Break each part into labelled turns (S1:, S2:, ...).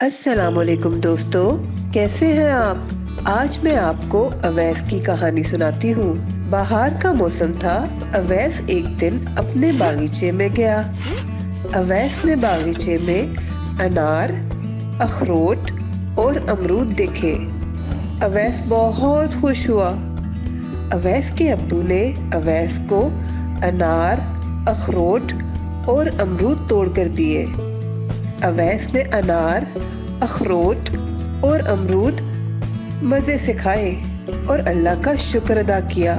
S1: अस्सलामुअलैकुम दोस्तों, कैसे हैं आप। आज मैं आपको अवैस की कहानी सुनाती हूँ। बाहर का मौसम था। अवैस एक दिन अपने बागीचे में गया। अवैस ने बागीचे में अनार, अखरोट और अमरूद देखे। अवैस बहुत खुश हुआ। अवैस के अब्बू ने अवैस को अनार, अखरोट और अमरूद तोड़कर दिए। अवैस ने अनार, अखरोट और अमरूद मज़े से खाए और अल्लाह का शुक्र अदा किया।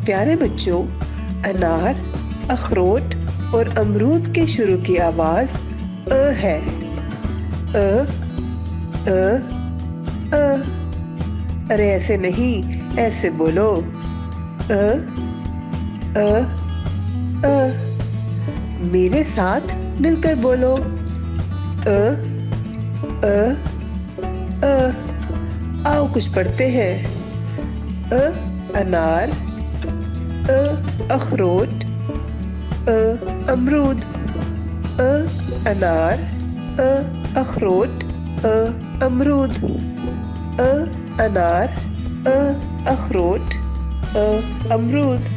S1: प्यारे बच्चों, अनार, अखरोट और अमरूद के शुरू की आवाज़ अ है। अ अ अ। अरे ऐसे नहीं, ऐसे बोलो। अ अ अ। मेरे साथ मिलकर बोलो। अ अ अ। आओ कुछ पढ़ते हैं। अ अनार, अ अखरोट, अ अमरूद। अ अनार, अ अखरोट, अ अमरूद। अ अनार, अ अखरोट, अ अमरूद।